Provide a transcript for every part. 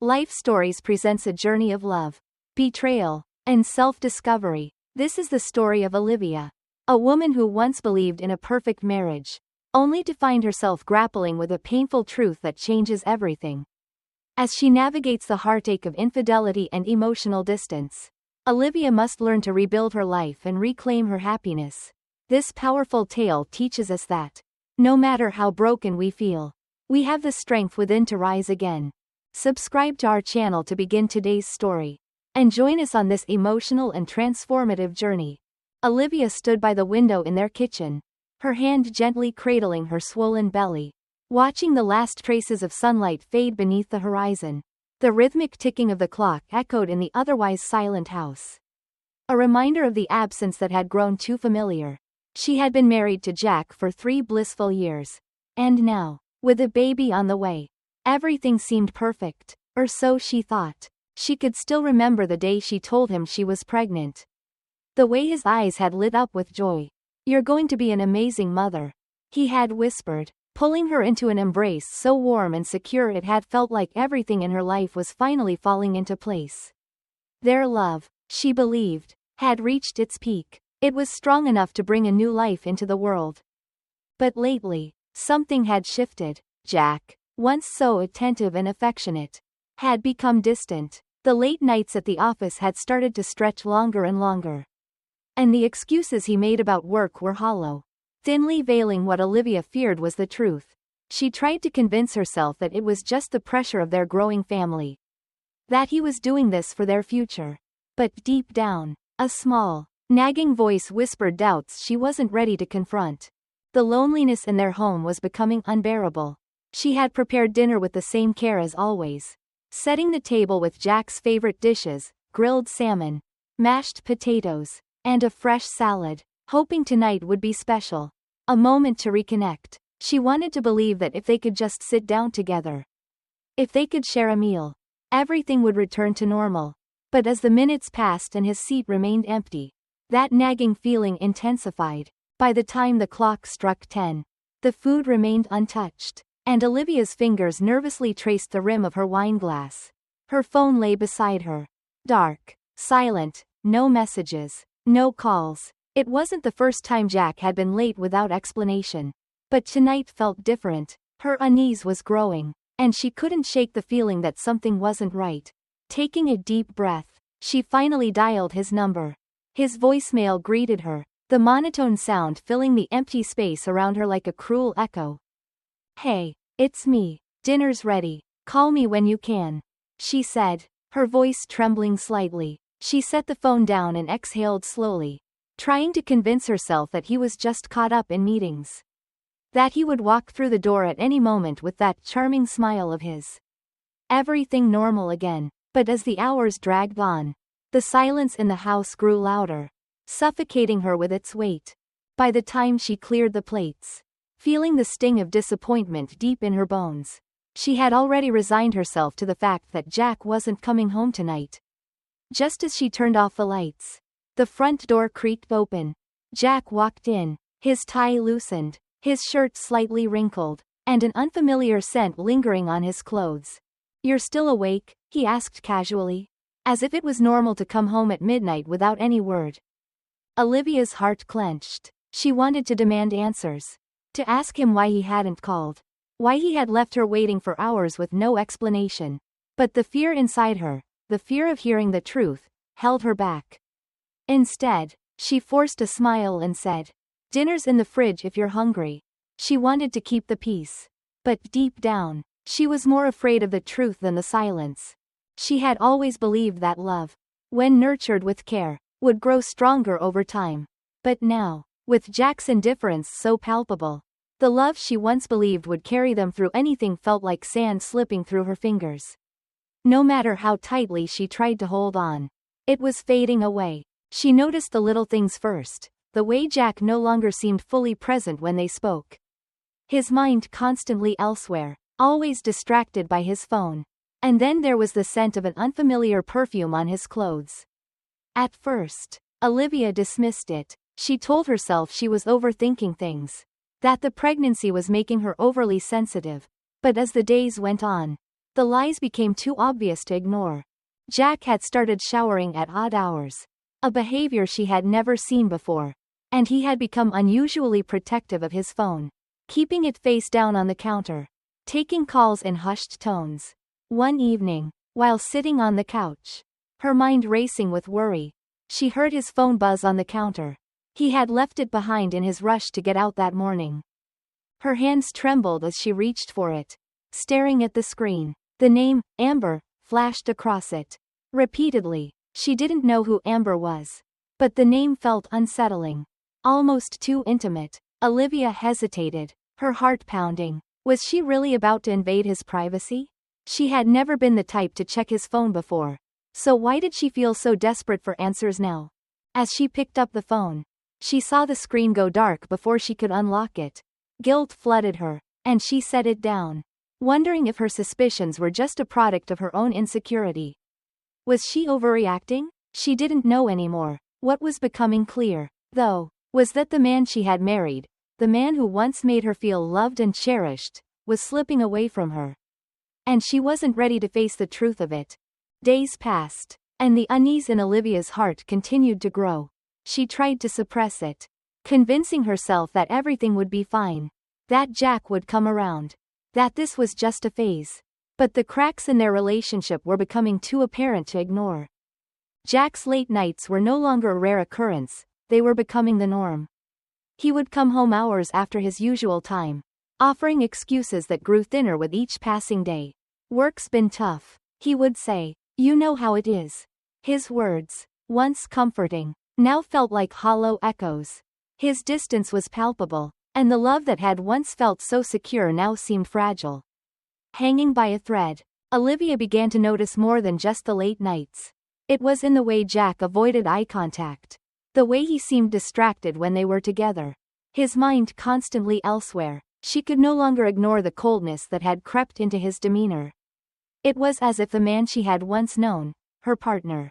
Life Stories presents a journey of love, betrayal, and self-discovery. This is the story of Olivia, a woman who once believed in a perfect marriage, only to find herself grappling with a painful truth that changes everything. As she navigates the heartache of infidelity and emotional distance, Olivia must learn to rebuild her life and reclaim her happiness. This powerful tale teaches us that, no matter how broken we feel, we have the strength within to rise again. Subscribe to our channel to begin today's story, and join us on this emotional and transformative journey. Olivia stood by the window in their kitchen, her hand gently cradling her swollen belly, watching the last traces of sunlight fade beneath the horizon. The rhythmic ticking of the clock echoed in the otherwise silent house, a reminder of the absence that had grown too familiar. She had been married to Jack for 3 blissful years, and now, with a baby on the way, everything seemed perfect, or so she thought. She could still remember the day she told him she was pregnant. The way his eyes had lit up with joy. "You're going to be an amazing mother," he had whispered, pulling her into an embrace so warm and secure it had felt like everything in her life was finally falling into place. Their love, she believed, had reached its peak. It was strong enough to bring a new life into the world. But lately, something had shifted. Jack, once so attentive and affectionate, had become distant. The late nights at the office had started to stretch longer and longer, and the excuses he made about work were hollow, thinly veiling what Olivia feared was the truth. She tried to convince herself that it was just the pressure of their growing family, that he was doing this for their future. But deep down, a small, nagging voice whispered doubts she wasn't ready to confront. The loneliness in their home was becoming unbearable. She had prepared dinner with the same care as always, setting the table with Jack's favorite dishes, grilled salmon, mashed potatoes, and a fresh salad, hoping tonight would be special. A moment to reconnect. She wanted to believe that if they could just sit down together, if they could share a meal, everything would return to normal. But as the minutes passed and his seat remained empty, that nagging feeling intensified. By the time the clock struck 10, the food remained untouched, and Olivia's fingers nervously traced the rim of her wine glass. Her phone lay beside her. Dark, silent, no messages, no calls. It wasn't the first time Jack had been late without explanation. But tonight felt different. Her unease was growing, and she couldn't shake the feeling that something wasn't right. Taking a deep breath, she finally dialed his number. His voicemail greeted her, the monotone sound filling the empty space around her like a cruel echo. "Hey, it's me. Dinner's ready. Call me when you can," she said, her voice trembling slightly. She set the phone down and exhaled slowly, trying to convince herself that he was just caught up in meetings, that he would walk through the door at any moment with that charming smile of his. Everything normal again. But as the hours dragged on, the silence in the house grew louder, suffocating her with its weight. By the time she cleared the plates, feeling the sting of disappointment deep in her bones, she had already resigned herself to the fact that Jack wasn't coming home tonight. Just as she turned off the lights, the front door creaked open. Jack walked in, his tie loosened, his shirt slightly wrinkled, and an unfamiliar scent lingering on his clothes. "You're still awake?" he asked casually, as if it was normal to come home at midnight without any word. Olivia's heart clenched. She wanted to demand answers, to ask him why he hadn't called, why he had left her waiting for hours with no explanation. But the fear inside her, the fear of hearing the truth, held her back. Instead, she forced a smile and said, "Dinner's in the fridge if you're hungry." She wanted to keep the peace, but deep down, she was more afraid of the truth than the silence. She had always believed that love, when nurtured with care, would grow stronger over time. But now, with Jack's indifference so palpable, the love she once believed would carry them through anything felt like sand slipping through her fingers. No matter how tightly she tried to hold on, it was fading away. She noticed the little things first, the way Jack no longer seemed fully present when they spoke. His mind constantly elsewhere, always distracted by his phone. And then there was the scent of an unfamiliar perfume on his clothes. At first, Olivia dismissed it. She told herself she was overthinking things, that the pregnancy was making her overly sensitive. But as the days went on, The lies became too obvious to ignore. Jack had started showering at odd hours, a behavior she had never seen before, and he had become unusually protective of his phone, keeping it face down on the counter, taking calls in hushed tones. One evening, while sitting on the couch, her mind racing with worry, she heard his phone buzz on the counter. He had left it behind in his rush to get out that morning. Her hands trembled as she reached for it, staring at the screen. The name, Amber, flashed across it. Repeatedly, she didn't know who Amber was, but the name felt unsettling, almost too intimate. Olivia hesitated, her heart pounding. Was she really about to invade his privacy? She had never been the type to check his phone before, so why did she feel so desperate for answers now? As she picked up the phone, she saw the screen go dark before she could unlock it. Guilt flooded her, and she set it down, wondering if her suspicions were just a product of her own insecurity. Was she overreacting? She didn't know anymore. What was becoming clear, though, was that the man she had married, the man who once made her feel loved and cherished, was slipping away from her. And she wasn't ready to face the truth of it. Days passed, and the unease in Olivia's heart continued to grow. She tried to suppress it, convincing herself that everything would be fine, that Jack would come around, that this was just a phase. But the cracks in their relationship were becoming too apparent to ignore. Jack's late nights were no longer a rare occurrence, they were becoming the norm. He would come home hours after his usual time, offering excuses that grew thinner with each passing day. "Work's been tough," he would say. "You know how it is." His words, once comforting, now felt like hollow echoes. His distance was palpable, and the love that had once felt so secure now seemed fragile. Hanging by a thread, Olivia began to notice more than just the late nights. It was in the way Jack avoided eye contact, the way he seemed distracted when they were together, his mind constantly elsewhere. She could no longer ignore the coldness that had crept into his demeanor. It was as if the man she had once known, her partner,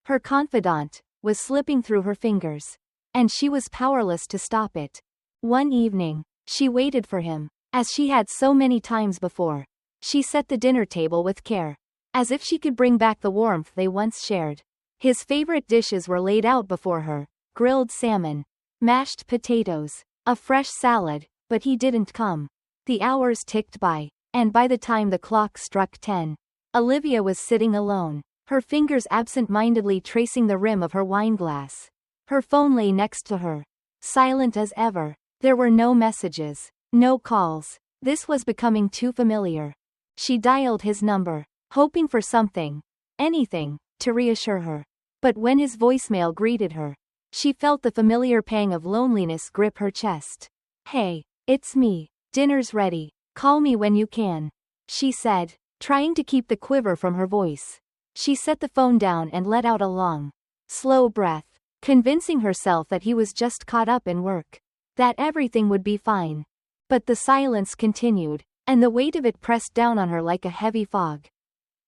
her confidant, was slipping through her fingers, and she was powerless to stop it. One evening, she waited for him, as she had so many times before. She set the dinner table with care, as if she could bring back the warmth they once shared. His favorite dishes were laid out before her: grilled salmon, mashed potatoes, a fresh salad, but he didn't come. The hours ticked by, and by the time the clock struck 10, Olivia was sitting alone, her fingers absent-mindedly tracing the rim of her wineglass. Her phone lay next to her, silent as ever. There were no messages, no calls. This was becoming too familiar. She dialed his number, hoping for something, anything, to reassure her. But when his voicemail greeted her, she felt the familiar pang of loneliness grip her chest. "Hey, it's me. Dinner's ready. Call me when you can," she said, trying to keep the quiver from her voice. She set the phone down and let out a long, slow breath, convincing herself that he was just caught up in work, that everything would be fine. But the silence continued, and the weight of it pressed down on her like a heavy fog.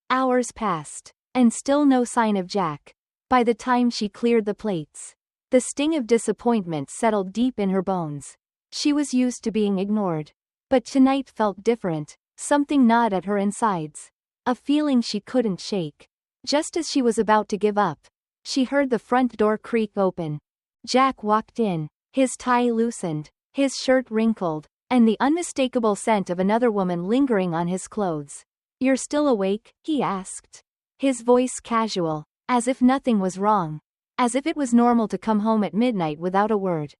Hours passed, and still no sign of Jack. By the time she cleared the plates, the sting of disappointment settled deep in her bones. She was used to being ignored, but tonight felt different. Something gnawed at her insides, a feeling she couldn't shake. Just as she was about to give up, she heard the front door creak open. Jack walked in, his tie loosened, his shirt wrinkled, and the unmistakable scent of another woman lingering on his clothes. "You're still awake?" he asked, his voice casual, as if nothing was wrong, as if it was normal to come home at midnight without a word.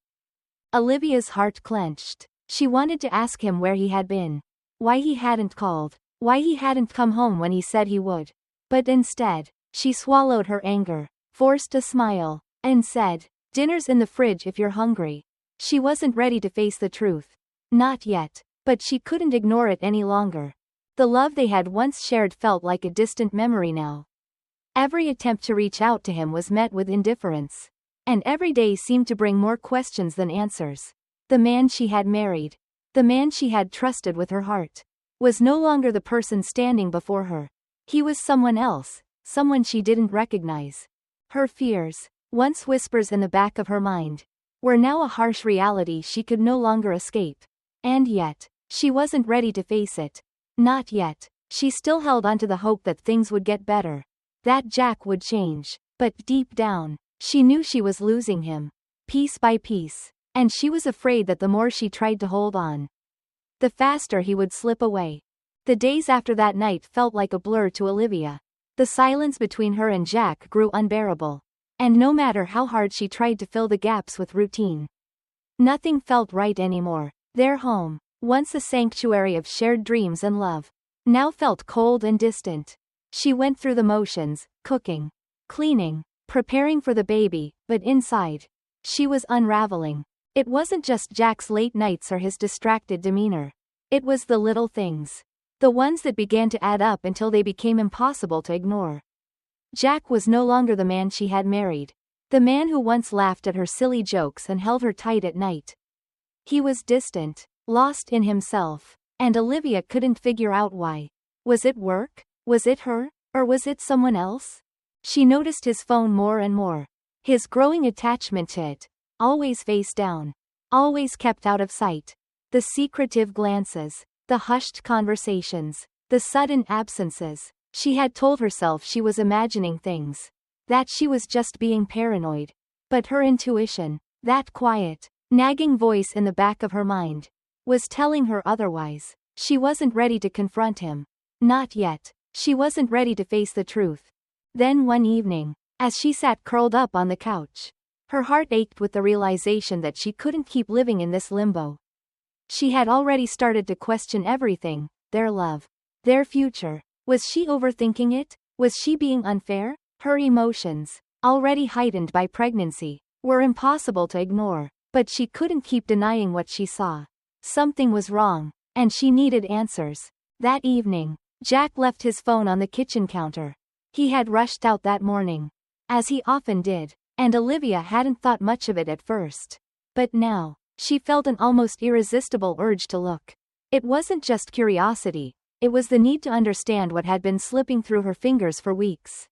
Olivia's heart clenched. She wanted to ask him where he had been, why he hadn't called, why he hadn't come home when he said he would. But instead, she swallowed her anger, forced a smile, and said, "Dinner's in the fridge if you're hungry." She wasn't ready to face the truth. Not yet, but she couldn't ignore it any longer. The love they had once shared felt like a distant memory now. Every attempt to reach out to him was met with indifference, and every day seemed to bring more questions than answers. The man she had married, the man she had trusted with her heart, was no longer the person standing before her. He was someone else, someone she didn't recognize. Her fears, once whispers in the back of her mind, were now a harsh reality she could no longer escape. And yet, she wasn't ready to face it. Not yet. She still held onto the hope that things would get better, that Jack would change. But deep down, she knew she was losing him, piece by piece, and she was afraid that the more she tried to hold on, the faster he would slip away. The days after that night felt like a blur to Olivia. The silence between her and Jack grew unbearable, and no matter how hard she tried to fill the gaps with routine, nothing felt right anymore. Their home, once a sanctuary of shared dreams and love, now felt cold and distant. She went through the motions, cooking, cleaning, preparing for the baby, but inside, she was unraveling. It wasn't just Jack's late nights or his distracted demeanor. It was the little things. The ones that began to add up until they became impossible to ignore. Jack was no longer the man she had married. The man who once laughed at her silly jokes and held her tight at night. He was distant, lost in himself, and Olivia couldn't figure out why. Was it work? Was it her? Or was it someone else? She noticed his phone more and more. His growing attachment to it. Always face down. Always kept out of sight. The secretive glances. The hushed conversations. The sudden absences. She had told herself she was imagining things. That she was just being paranoid. But her intuition, that quiet, nagging voice in the back of her mind, was telling her otherwise. She wasn't ready to confront him. Not yet. She wasn't ready to face the truth. Then one evening, as she sat curled up on the couch, her heart ached with the realization that she couldn't keep living in this limbo. She had already started to question everything, their love, their future. Was she overthinking it? Was she being unfair? Her emotions, already heightened by pregnancy, were impossible to ignore, but she couldn't keep denying what she saw. Something was wrong, and she needed answers. That evening, Jack left his phone on the kitchen counter. He had rushed out that morning, as he often did, and Olivia hadn't thought much of it at first. But now, she felt an almost irresistible urge to look. It wasn't just curiosity, it was the need to understand what had been slipping through her fingers for weeks.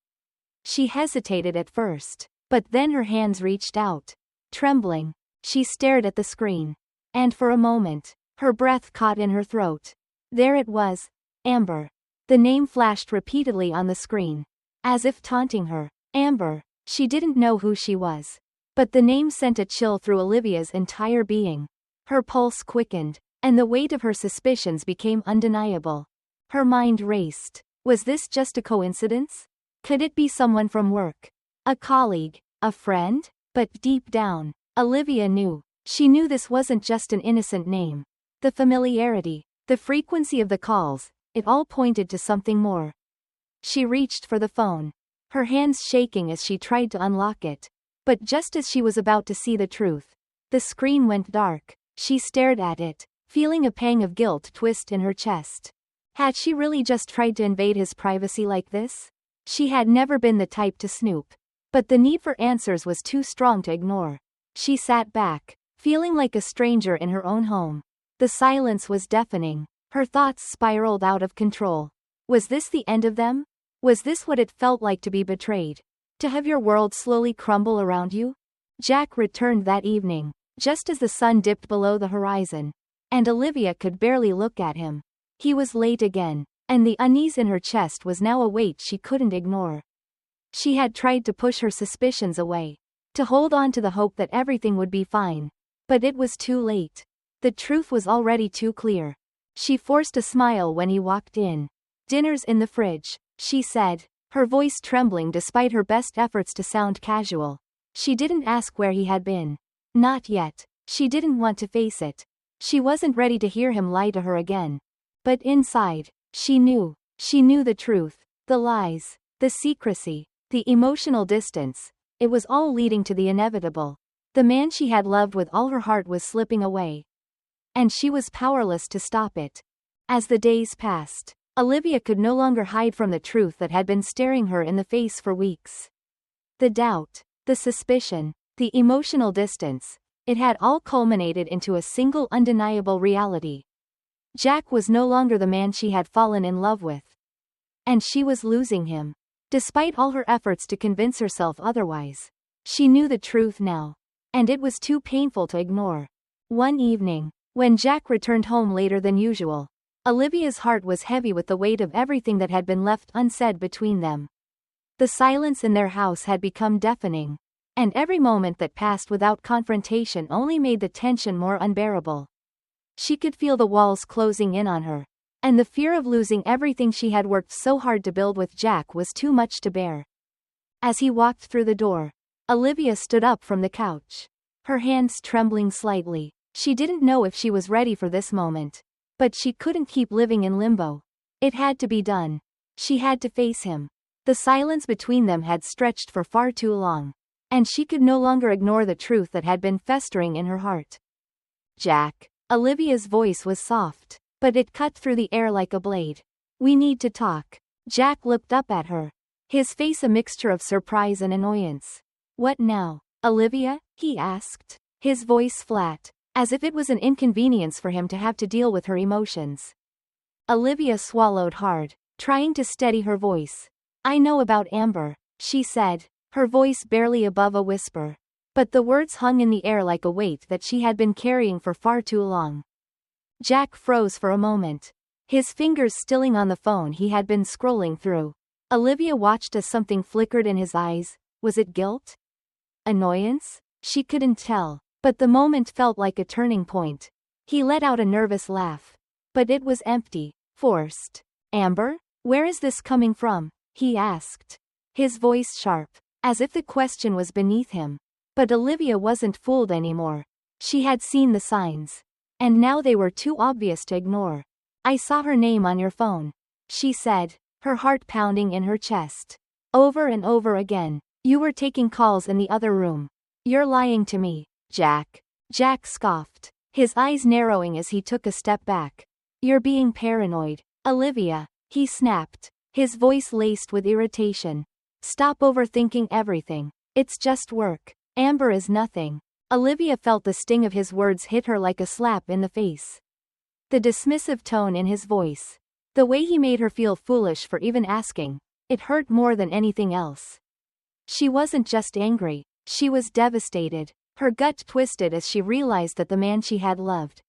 She hesitated at first, but then her hands reached out. Trembling, she stared at the screen. And for a moment, her breath caught in her throat. There it was, Amber. The name flashed repeatedly on the screen, as if taunting her. Amber. She didn't know who she was. But the name sent a chill through Olivia's entire being. Her pulse quickened, and the weight of her suspicions became undeniable. Her mind raced. Was this just a coincidence? Could it be someone from work? A colleague? A friend? But deep down, Olivia knew. She knew this wasn't just an innocent name. The familiarity, the frequency of the calls, it all pointed to something more. She reached for the phone, her hands shaking as she tried to unlock it. But just as she was about to see the truth, the screen went dark. She stared at it, feeling a pang of guilt twist in her chest. Had she really just tried to invade his privacy like this? She had never been the type to snoop. But the need for answers was too strong to ignore. She sat back, feeling like a stranger in her own home. The silence was deafening. Her thoughts spiraled out of control. Was this the end of them? Was this what it felt like to be betrayed? To have your world slowly crumble around you? Jack returned that evening, just as the sun dipped below the horizon, and Olivia could barely look at him. He was late again, and the unease in her chest was now a weight she couldn't ignore. She had tried to push her suspicions away, to hold on to the hope that everything would be fine. But it was too late. The truth was already too clear. She forced a smile when he walked in. "Dinner's in the fridge," she said, her voice trembling despite her best efforts to sound casual. She didn't ask where he had been. Not yet. She didn't want to face it. She wasn't ready to hear him lie to her again. But inside, she knew the truth, the lies, the secrecy, the emotional distance. It was all leading to the inevitable. The man she had loved with all her heart was slipping away. And she was powerless to stop it. As the days passed, Olivia could no longer hide from the truth that had been staring her in the face for weeks. The doubt, the suspicion, the emotional distance, it had all culminated into a single undeniable reality. Jack was no longer the man she had fallen in love with. And she was losing him. Despite all her efforts to convince herself otherwise, she knew the truth now. And it was too painful to ignore. One evening, when Jack returned home later than usual, Olivia's heart was heavy with the weight of everything that had been left unsaid between them. The silence in their house had become deafening, and every moment that passed without confrontation only made the tension more unbearable. She could feel the walls closing in on her, and the fear of losing everything she had worked so hard to build with Jack was too much to bear. As he walked through the door, Olivia stood up from the couch, her hands trembling slightly. She didn't know if she was ready for this moment, but she couldn't keep living in limbo. It had to be done. She had to face him. The silence between them had stretched for far too long, and she could no longer ignore the truth that had been festering in her heart. Jack. Olivia's voice was soft, but it cut through the air like a blade. We need to talk. Jack looked up at her, his face a mixture of surprise and annoyance. What now, Olivia? He asked, his voice flat, as if it was an inconvenience for him to have to deal with her emotions. Olivia swallowed hard, trying to steady her voice. I know about Amber, she said, her voice barely above a whisper. But the words hung in the air like a weight that she had been carrying for far too long. Jack froze for a moment, his fingers stilling on the phone he had been scrolling through. Olivia watched as something flickered in his eyes. Was it guilt? Annoyance? She couldn't tell, but the moment felt like a turning point. He let out a nervous laugh. But it was empty, forced. Amber? Where is this coming from? He asked, his voice sharp, as if the question was beneath him. But Olivia wasn't fooled anymore. She had seen the signs, and now they were too obvious to ignore. I saw her name on your phone, she said, her heart pounding in her chest. Over and over again. You were taking calls in the other room. You're lying to me, Jack. Jack scoffed, his eyes narrowing as he took a step back. You're being paranoid, Olivia, he snapped, his voice laced with irritation. Stop overthinking everything. It's just work. Amber is nothing. Olivia felt the sting of his words hit her like a slap in the face. The dismissive tone in his voice, the way he made her feel foolish for even asking, it hurt more than anything else. She wasn't just angry, she was devastated, her gut twisted as she realized that the man she had loved,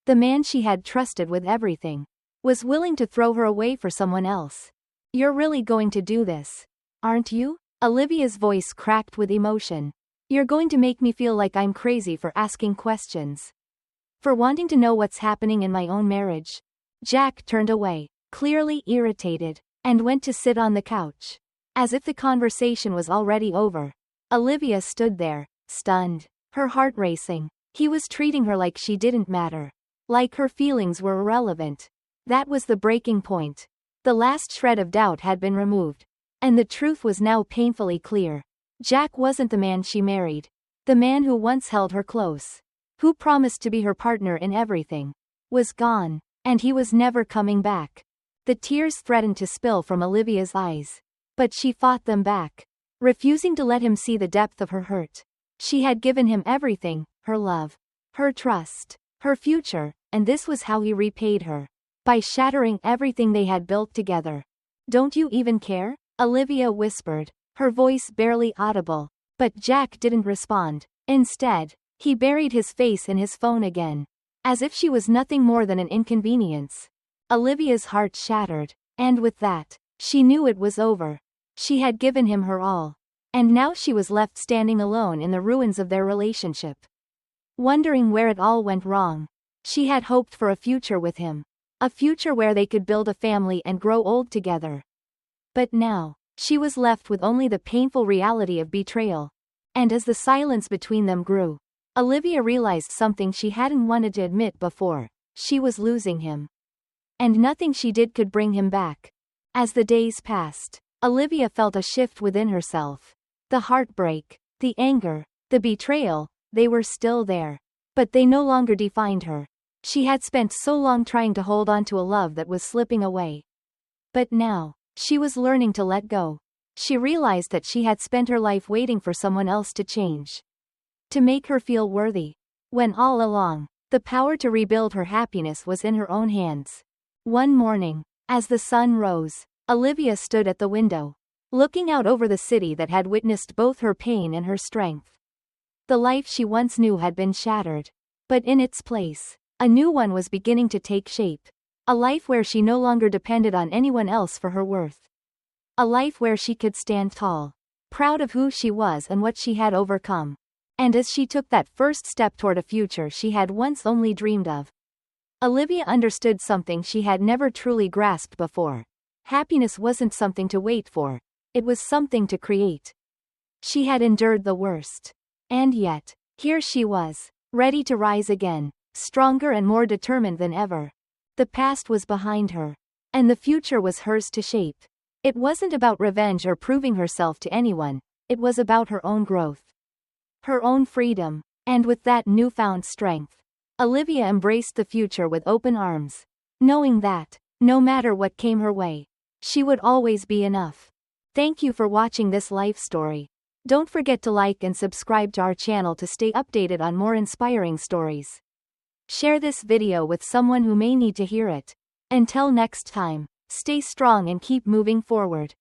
the man she had trusted with everything, was willing to throw her away for someone else. You're really going to do this, aren't you? Olivia's voice cracked with emotion. You're going to make me feel like I'm crazy for asking questions, for wanting to know what's happening in my own marriage. Jack turned away, clearly irritated, and went to sit on the couch. As if the conversation was already over, Olivia stood there, stunned, her heart racing. He was treating her like she didn't matter, like her feelings were irrelevant. That was the breaking point. The last shred of doubt had been removed, and the truth was now painfully clear. Jack wasn't the man she married, the man who once held her close, who promised to be her partner in everything, was gone, and he was never coming back. The tears threatened to spill from Olivia's eyes, but she fought them back, refusing to let him see the depth of her hurt. She had given him everything, her love, her trust, her future, and this was how he repaid her, by shattering everything they had built together. Don't you even care? Olivia whispered, her voice barely audible, but Jack didn't respond. Instead, he buried his face in his phone again, as if she was nothing more than an inconvenience. Olivia's heart shattered, and with that, she knew it was over. She had given him her all, and now she was left standing alone in the ruins of their relationship, wondering where it all went wrong. She had hoped for a future with him, a future where they could build a family and grow old together. But now, she was left with only the painful reality of betrayal. And as the silence between them grew, Olivia realized something she hadn't wanted to admit before. She was losing him, and nothing she did could bring him back. As the days passed, Olivia felt a shift within herself. The heartbreak, the anger, the betrayal, they were still there, but they no longer defined her. She had spent so long trying to hold on to a love that was slipping away. But now, she was learning to let go. She realized that she had spent her life waiting for someone else to change, to make her feel worthy, when all along, the power to rebuild her happiness was in her own hands. One morning, as the sun rose, Olivia stood at the window, looking out over the city that had witnessed both her pain and her strength. The life she once knew had been shattered, but in its place, a new one was beginning to take shape. A life where she no longer depended on anyone else for her worth. A life where she could stand tall, proud of who she was and what she had overcome. And as she took that first step toward a future she had once only dreamed of, Olivia understood something she had never truly grasped before. Happiness wasn't something to wait for. It was something to create. She had endured the worst. And yet, here she was, ready to rise again, stronger and more determined than ever. The past was behind her. And the future was hers to shape. It wasn't about revenge or proving herself to anyone. It was about her own growth. Her own freedom. And with that newfound strength, Olivia embraced the future with open arms, knowing that, no matter what came her way, she would always be enough. Thank you for watching this life story. Don't forget to like and subscribe to our channel to stay updated on more inspiring stories. Share this video with someone who may need to hear it. Until next time, stay strong and keep moving forward.